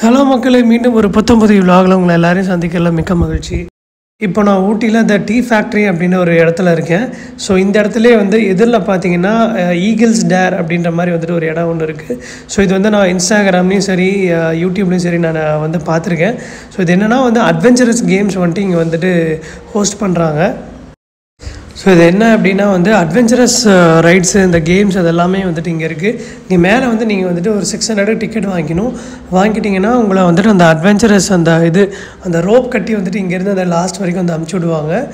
Hello மக்களே, மீண்டும் ஒரு 19 விலாகில் உங்களை எல்லாரையும் சந்திக்கல மிக்க மகிழ்ச்சி. இப்போ நான் ஊட்டியில் த டீ ஃபேக்ட்ரி அப்படின்னு ஒரு இடத்துல இருக்கேன். ஸோ இந்த இடத்துலே வந்து எதிரில் பார்த்தீங்கன்னா ஈகிள்ஸ் டேர் அப்படின்ற மாதிரி வந்துட்டு ஒரு இடம் ஒன்று இருக்குது. ஸோ இது வந்து நான் இன்ஸ்டாகிராம்லேயும் சரி யூடியூப்லேயும் சரி நான் வந்து பார்த்துருக்கேன். ஸோ இது என்னென்னா வந்து அட்வென்ச்சரஸ் கேம்ஸ் வந்துட்டு இங்கே வந்துட்டு ஹோஸ்ட் பண்ணுறாங்க. ஸோ இது என்ன அப்படின்னா வந்து அட்வென்ச்சரஸ் ரைட்ஸு இந்த கேம்ஸ் அதெல்லாமே வந்துட்டு இங்கே இருக்குது. இங்கே மேலே வந்து நீங்கள் வந்துட்டு ஒரு 600 டிக்கெட் வாங்கிட்டிங்கன்னா உங்களை வந்துட்டு அந்த அட்வென்ச்சரஸ் அந்த ரோப் கட்டி வந்துட்டு இங்கேருந்து அந்த லாஸ்ட் வரைக்கும் வந்து அமுச்சு விடுவாங்க.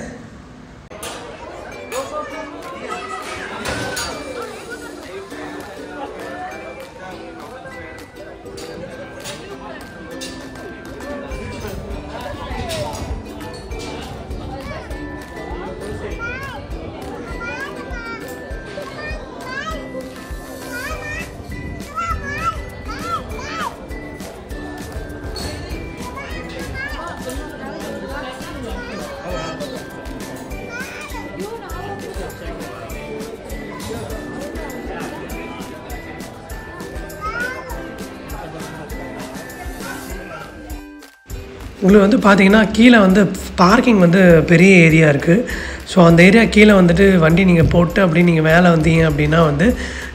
உங்களுக்கு வந்து பார்த்தீங்கன்னா கீழே வந்து பார்க்கிங் வந்து பெரிய ஏரியா இருக்குது. ஸோ அந்த ஏரியா கீழே வந்துட்டு வண்டி நீங்கள் போட்டு அப்படி நீங்கள் மேலே வந்தீங்க அப்படின்னா வந்து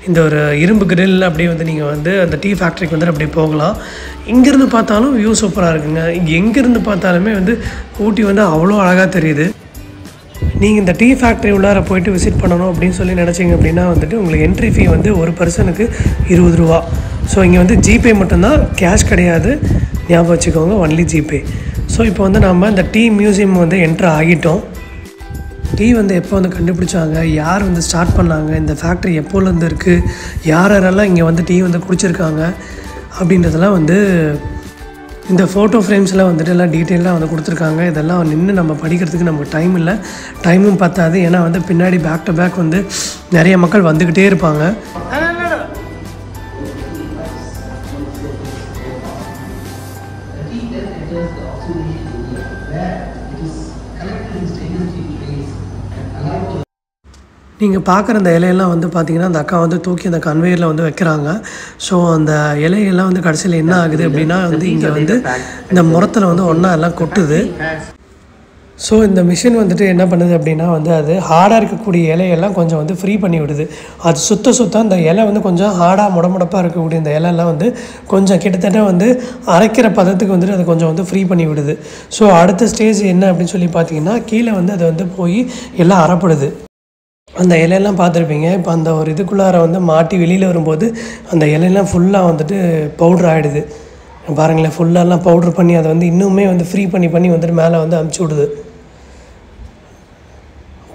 இந்த ஒரு இரும்பு கிரில் அப்படியே வந்து நீங்கள் வந்து அந்த டீ ஃபேக்ட்ரிக்கு வந்துட்டு அப்படி போகலாம். இங்கேருந்து பார்த்தாலும் வியூ சூப்பராக இருக்குங்க. எங்கேருந்து பார்த்தாலுமே வந்து ஊட்டி வந்து அவ்வளோ அழகாக தெரியுது. நீங்கள் இந்த டீ ஃபேக்ட்ரி உள்ளார போய்ட்டு விசிட் பண்ணணும் அப்படின்னு சொல்லி நினச்சிங்க அப்படின்னா வந்துட்டு உங்களுக்கு என்ட்ரி ஃபீ வந்து ஒரு பர்சனுக்கு 20 ரூபா. ஸோ இங்கே வந்து ஜிபே மட்டும்தான், கேஷ் கிடையாது, ஞாபகம் வச்சுக்கோங்க, ஒன்லி ஜிபே. ஸோ இப்போ வந்து நம்ம இந்த டீ மியூசியம் வந்து என்ட்ரு ஆகிட்டோம். டீ வந்து எப்போ வந்து கண்டுபிடிச்சாங்க, யார் வந்து ஸ்டார்ட் பண்ணாங்க, இந்த ஃபேக்ட்ரி எப்போலேருந்து இருக்குது, யாரெல்லாம் இங்கே வந்து டீ வந்து குடிச்சிருக்காங்க அப்படின்றதெல்லாம் வந்து இந்த ஃபோட்டோ ஃப்ரேம்ஸில் வந்துட்டு எல்லாம் டீட்டெயிலாக வந்து கொடுத்துருக்காங்க. இதெல்லாம் நின்று நம்ம படிக்கிறதுக்கு நமக்கு டைமும் பத்தாது. ஏன்னா வந்து பின்னாடி பேக் டு பேக் வந்து நிறைய மக்கள் வந்துக்கிட்டே இருப்பாங்க. நீங்கள் பார்க்குற அந்த இலையெல்லாம் வந்து பார்த்திங்கன்னா அந்த அக்கா வந்து தூக்கி அந்த கன்வேயரில் வந்து வைக்கிறாங்க. ஸோ அந்த இலையெல்லாம் வந்து கடைசியில் என்ன ஆகுது அப்படின்னா வந்து இங்கே வந்து இந்த முறத்தில் வந்து ஒன்றா எல்லாம் கொட்டுது. ஸோ இந்த மிஷின் வந்துட்டு என்ன பண்ணுது அப்படின்னா வந்து அது ஹார்டாக இருக்கக்கூடிய இலையெல்லாம் கொஞ்சம் வந்து ஃப்ரீ பண்ணி விடுது. அது சுத்த அந்த இலை வந்து கொஞ்சம் ஹார்டாக முடப்பாக இருக்கக்கூடிய இந்த இலையெல்லாம் வந்து கொஞ்சம் கிட்டத்தட்ட வந்து அரைக்கிற பதத்துக்கு வந்துட்டு அது கொஞ்சம் வந்து ஃப்ரீ பண்ணி விடுது. ஸோ அடுத்த ஸ்டேஜ் என்ன அப்படின்னு சொல்லி பார்த்தீங்கன்னா கீழே வந்து அது வந்து போய் எல்லாம் அரைப்படுது. அந்த இலையெல்லாம் பார்த்துருப்பீங்க. இப்போ அந்த ஒரு இதுக்குள்ளார வந்து மாட்டி வெளியில் வரும்போது அந்த இலையெல்லாம் ஃபுல்லாக வந்துட்டு பவுட்ரு ஆகிடுது. பாருங்களேன், ஃபுல்லாலாம் பவுட்ரு பண்ணி அதை வந்து இன்னுமே வந்து ஃப்ரீ பண்ணி வந்துட்டு மேலே வந்து அமுச்சு விடுது.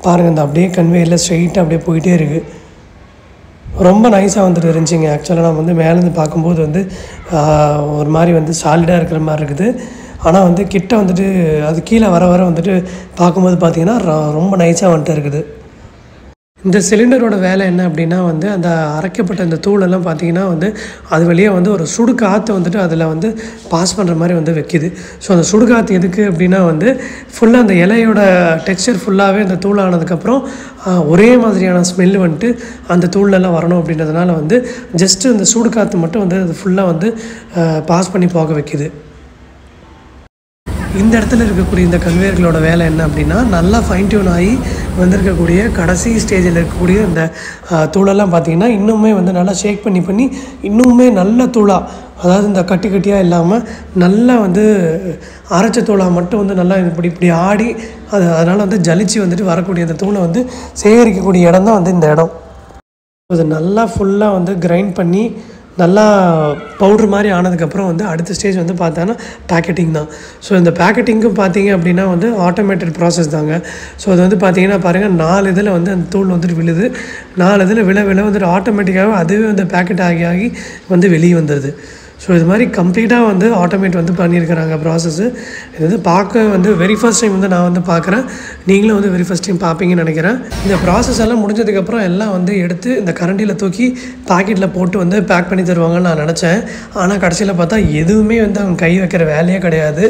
பாருங்கள், இந்த அப்படியே கன்வேயரில் ஸ்ட்ரெயிட்டாக அப்படியே போயிட்டே இருக்குது. ரொம்ப நைஸாக வந்துட்டு இருந்துச்சுங்க. ஆக்சுவலாக நம்ம வந்து மேலேருந்து பார்க்கும்போது வந்து ஒரு மாதிரி வந்து சாலிடாக இருக்கிற மாதிரி இருக்குது. ஆனால் வந்து கிட்ட வந்துட்டு அது கீழே வர வந்துட்டு பார்க்கும்போது பார்த்திங்கன்னா ரொம்ப நைஸாக வந்துட்டு இருக்குது. இந்த சிலிண்டரோட வேலை என்ன அப்படின்னா வந்து அந்த அரைக்கப்பட்ட இந்த தூளெல்லாம் பார்த்திங்கன்னா வந்து அது வழியே வந்து ஒரு சுடு காற்று வந்துட்டு அதில் வந்து பாஸ் பண்ணுற மாதிரி வந்து வைக்கிது. ஸோ அந்த சுடு காற்று எதுக்கு அப்படின்னா வந்து ஃபுல்லாக அந்த இலையோட டெக்ஸ்சர் ஃபுல்லாகவே அந்த தூள் ஆனதுக்கப்புறம் ஒரே மாதிரியான ஸ்மெல்லு வந்துட்டு அந்த தூள்லெல்லாம் வரணும் அப்படின்றதுனால வந்து ஜஸ்ட்டு அந்த சுடு காற்று மட்டும் வந்து அது ஃபுல்லாக வந்து பாஸ் பண்ணி போக வைக்கிது. இந்த இடத்துல இருக்கக்கூடிய இந்த கன்வேயர்களோட வேலை என்ன அப்படின்னா நல்லா ஃபைன் டியூன் ஆகி வந்திருக்கக்கூடிய கடைசி ஸ்டேஜில் இருக்கக்கூடிய இந்த தூளெல்லாம் பார்த்திங்கன்னா இன்னுமே வந்து நல்லா ஷேக் பண்ணி இன்னுமே நல்ல தூளாக, அதாவது இந்த கட்டியாக இல்லாமல் நல்லா வந்து அரைச்ச தூளாக மட்டும் வந்து நல்லா இப்படி ஆடி அதனால் வந்து ஜலிச்சு வந்துட்டு வரக்கூடிய அந்த தூளை வந்து சேகரிக்கக்கூடிய இடம் தான் வந்து இந்த இடம். அது நல்லா ஃபுல்லாக வந்து கிரைண்ட் பண்ணி நல்லா பவுட்ரு மாதிரி ஆனதுக்கப்புறம் வந்து அடுத்த ஸ்டேஜ் வந்து பார்த்தோன்னா பேக்கெட்டிங் தான். ஸோ இந்த பேக்கெட்டிங்கும் பார்த்தீங்க அப்படின்னா வந்து ஆட்டோமேட்டட் ப்ராசஸ் தாங்க. ஸோ அது வந்து பார்த்திங்கன்னா பாருங்கள், 4 இதில் வந்து அந்த தூள் வந்துட்டு விழுது. 4 இதில் விழ வந்துட்டு ஆட்டோமேட்டிக்காகவே அதுவே வந்து பேக்கெட் ஆகி வந்து வெளியே வந்துடுது. ஸோ இது மாதிரி கம்ப்ளீட்டாக வந்து ஆட்டோமேட் வந்து பண்ணியிருக்கிறாங்க ப்ராசஸ்ஸு. இது வந்து பார்க்க வந்து வெரி ஃபர்ஸ்ட் டைம் வந்து நான் வந்து பார்க்குறேன். நீங்களும் வந்து வெரி ஃபர்ஸ்ட் டைம் பார்ப்பீங்கன்னு நினைக்கிறேன். இந்த ப்ராசஸ் எல்லாம் முடிஞ்சதுக்கப்புறம் எல்லாம் வந்து எடுத்து இந்த கரண்டியில் தூக்கி பாக்கெட்டில் போட்டு வந்து பேக் பண்ணி தருவாங்கன்னு நான் நினச்சேன். ஆனால் கடைசியில் பார்த்தா எதுவுமே வந்து அவங்க கை வைக்கிற வேலையே கிடையாது.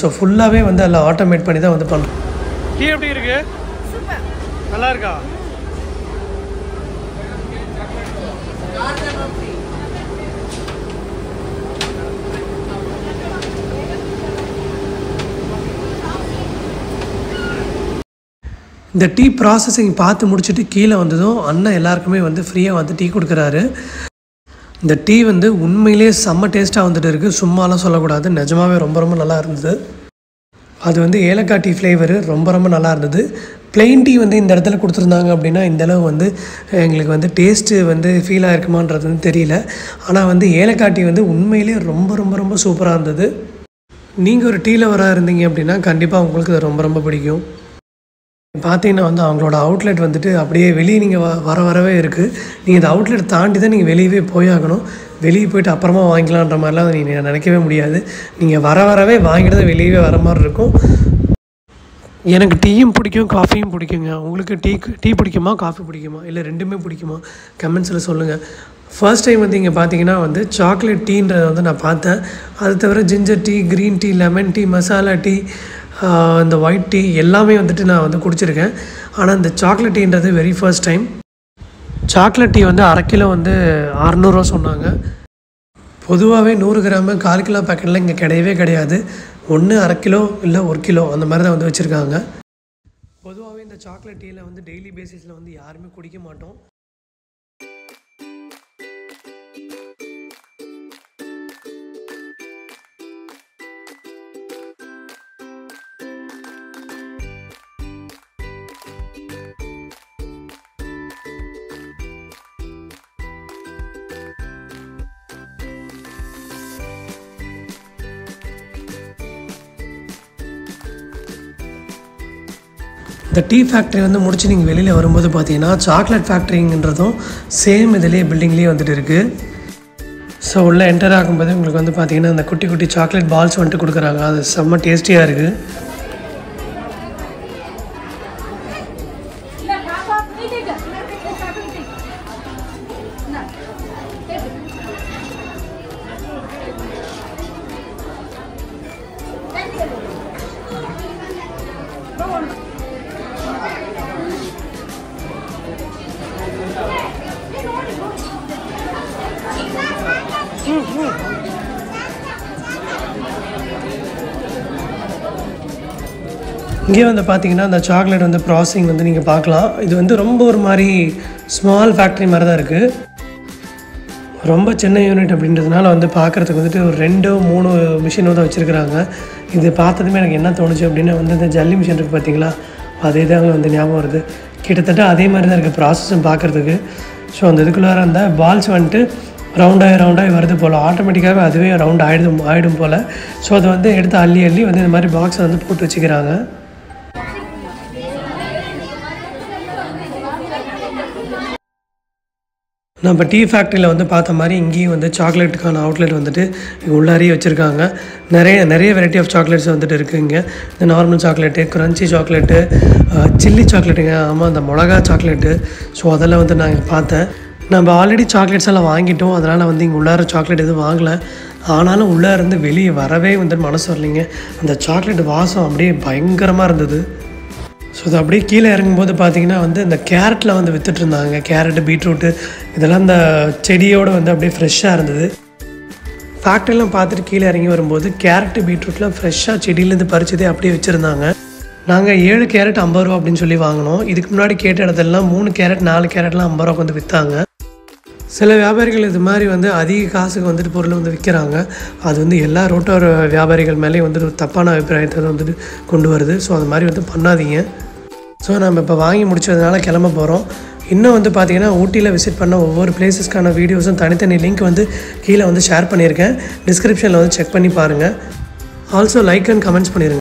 ஸோ ஃபுல்லாகவே வந்து அதில் ஆட்டோமேட் பண்ணி தான் வந்து பண்ணுறோம். டீ எப்படி இருக்கு? நல்லா இருக்கா? இந்த டீ ப்ராசஸிங் பார்த்து முடிச்சுட்டு கீழே வந்ததும் அண்ணன் எல்லாருக்குமே வந்து ஃப்ரீயாக வந்து டீ கொடுக்குறாரு. இந்த டீ வந்து உண்மையிலேயே செம்ம டேஸ்ட்டாக வந்துட்டு இருக்குது, சும்மாலாம் சொல்லக்கூடாது, நிஜமாகவே ரொம்ப ரொம்ப நல்லா இருந்தது. அது வந்து ஏலக்காய் டீ ஃப்ளேவரு ரொம்ப ரொம்ப நல்லா இருந்தது. ப்ளெயின் டீ வந்து இந்த இடத்துல கொடுத்துருந்தாங்க அப்படின்னா இந்தளவு வந்து எங்களுக்கு வந்து டேஸ்ட்டு வந்து ஃபீல் ஆகிருக்குமான்றது வந்து தெரியல. ஆனால் வந்து ஏலக்காய் டீ வந்து உண்மையிலே ரொம்ப ரொம்ப ரொம்ப சூப்பராக இருந்தது. நீங்கள் ஒரு டீ லவராக இருந்தீங்க அப்படின்னா கண்டிப்பாக உங்களுக்கு அது ரொம்ப ரொம்ப பிடிக்கும். பார்த்தீங்கன்னா வந்து அவங்களோட அவுட்லெட் வந்துட்டு அப்படியே வெளியே நீங்கள் வரவே இருக்குது. நீங்கள் இந்த அவுட்லெட் தாண்டி தான் நீங்கள் வெளியவே போயாகணும். வெளியே போய்ட்டு அப்புறமா வாங்கிக்கலான்ற மாதிரிலாம் நீங்கள் நினைக்கவே முடியாது. நீங்கள் வரவே வாங்கிட்டு தான் வெளியவே வர மாதிரி இருக்கும். எனக்கு டீயும் பிடிக்கும், காஃபியும் பிடிக்குங்க. உங்களுக்கு டீ பிடிக்குமா, காஃபி பிடிக்குமா, இல்லை ரெண்டுமே பிடிக்குமா? கமெண்ட்ஸில் சொல்லுங்கள். ஃபர்ஸ்ட் டைம் வந்து இங்கே பார்த்தீங்கன்னா வந்து சாக்லேட் டீன்றதை வந்து நான் பார்த்தேன். அது தவிர ginger tea, green tea, lemon tea, masala tea, இந்த ஒயிட் டீ எல்லாமே வந்துட்டு நான் வந்து குடிச்சிருக்கேன். ஆனால் இந்த சாக்லேட் டீன்றது very first time. Chocolate tea வந்து 1/2 கிலோ வந்து 600 ரூபா சொன்னாங்க. பொதுவாகவே 100 கிராமு 1/4 கிலோ பேக்கெட்லாம் இங்கே கிடையவே கிடையாது. ஒன்று 1/2 கிலோ இல்லை 1 கிலோ அந்த மாதிரி தான் வந்து வச்சுருக்காங்க. பொதுவாகவே இந்த சாக்லேட் டீயில் வந்து டெய்லி பேசிஸில் வந்து யாருமே குடிக்க மாட்டோம். இந்த டீ ஃபேக்ட்ரி வந்து முடிச்சு நீங்கள் வெளியில் வரும்போது பார்த்தீங்கன்னா சாக்லேட் ஃபேக்ட்ரிங்கிறதும் சேம் இதிலே பில்டிங்லேயே வந்துட்டு இருக்குது. ஸோ உள்ளே என்டர் ஆகும்போது உங்களுக்கு வந்து பார்த்தீங்கன்னா அந்த குட்டி குட்டி சாக்லேட் பால்ஸ் வந்துட்டு கொடுக்குறாங்க. அது செம்ம டேஸ்டியாக இருக்குது. இங்கே வந்து பார்த்தீங்கன்னா அந்த சாக்லேட் வந்து ப்ராசஸிங் வந்து நீங்கள் பார்க்கலாம். இது வந்து ரொம்ப ஒரு மாதிரி ஸ்மால் ஃபேக்ட்ரி மாதிரி தான் இருக்குது. ரொம்ப சின்ன யூனிட் அப்படின்றதுனால வந்து பார்க்குறதுக்கு வந்துட்டு ஒரு 2-3 மிஷின் வந்து வச்சுருக்குறாங்க. இது பார்த்ததுமே எனக்கு என்ன தோணுச்சு அப்படின்னா வந்து இந்த ஜல்லி மிஷின் இருக்குது பார்த்தீங்களா, அதே தாங்க வந்து ஞாபகம் வருது. கிட்டத்தட்ட அதே மாதிரி தான் இருக்குது ப்ராசஸும் பார்க்குறதுக்கு. ஸோ அந்த இதுக்குள்ளார அந்த பால்ஸ் வந்துட்டு ரவுண்டாகி வருது போல், ஆட்டோமேட்டிக்காகவே அதுவே ரவுண்ட் ஆகிடும் போல். ஸோ அதை வந்து எடுத்து அள்ளி வந்து இந்த மாதிரி பாக்ஸை வந்து போட்டு வச்சுக்கிறாங்க. நம்ம டீ ஃபேக்ட்ரியில் வந்து பார்த்த மாதிரி இங்கேயும் வந்து சாக்லேட்டுக்கான அவுட்லெட் வந்துட்டு உள்ளாரியே வச்சுருக்காங்க. நிறைய வெரைட்டி ஆஃப் சாக்லேட்ஸ் வந்துட்டு இருக்குது இங்கே. இந்த normal chocolate, crunchy chocolate, chilli சாக்லேட்டுங்க, ஆமாம் அந்த மிளகா சாக்லேட்டு. ஸோ அதெல்லாம் வந்து நான் பார்த்தேன். நம்ம ஆல்ரெடி சாக்லேட்ஸ் எல்லாம் வாங்கிட்டோம், அதனால் வந்து இங்கே உள்ளார சாக்லேட் எதுவும் வாங்கலை. ஆனாலும் உள்ளே இருந்து வெளியே வரவே வந்து மனசு வரலைங்க. அந்த சாக்லேட் வாசம் அப்படியே பயங்கரமாக இருந்தது. ஸோ அது அப்படியே கீழே இறங்கும்போது பார்த்திங்கன்னா வந்து இந்த கேரட்டில் வந்து விற்றுட்ருந்தாங்க. கேரட்டு, பீட்ரூட்டு இதெல்லாம் இந்த செடியோடு வந்து அப்படியே ஃப்ரெஷ்ஷாக இருந்தது. ஃபேக்ட்ரிலாம் பார்த்துட்டு கீழே இறங்கி வரும்போது கேரட்டு, பீட்ரூட்லாம் ஃப்ரெஷ்ஷாக செடியிலேருந்து பறிச்சதே அப்படியே வச்சுருந்தாங்க. நாங்கள் 7 கேரட் 50 ரூபா அப்படின்னு சொல்லி வாங்கினோம். இதுக்கு முன்னாடி கேட்ட இடத்துலலாம் 3 கேரட் 4 கேரட்லாம் 50 ரூபாய்க்கு வந்து விற்றாங்க. சில வியாபாரிகள் இது மாதிரி வந்து அதிக காசுக்கு வந்துட்டு பொருள் வந்து விற்கிறாங்க. அது வந்து எல்லா ரோட்டோர வியாபாரிகள் மேலேயும் வந்துட்டு ஒரு தப்பான அபிப்பிராயத்தை வந்துட்டு கொண்டு வருது. ஸோ அது மாதிரி வந்து பண்ணாதீங்க. ஸோ நம்ம இப்போ வாங்கி முடிச்சதுனால கிளம்ப போகிறோம். இன்னும் வந்து பார்த்திங்கன்னா ஊட்டியில் விசிட் பண்ண ஒவ்வொரு பிளேஸஸ்க்கான வீடியோஸும் தனித்தனி லிங்க் வந்து கீழே வந்து ஷேர் பண்ணியிருக்கேன். டிஸ்கிரிப்ஷனில் வந்து செக் பண்ணி பாருங்கள். ஆல்சோ லைக் அண்ட் கமெண்ட்ஸ் பண்ணிடுங்க.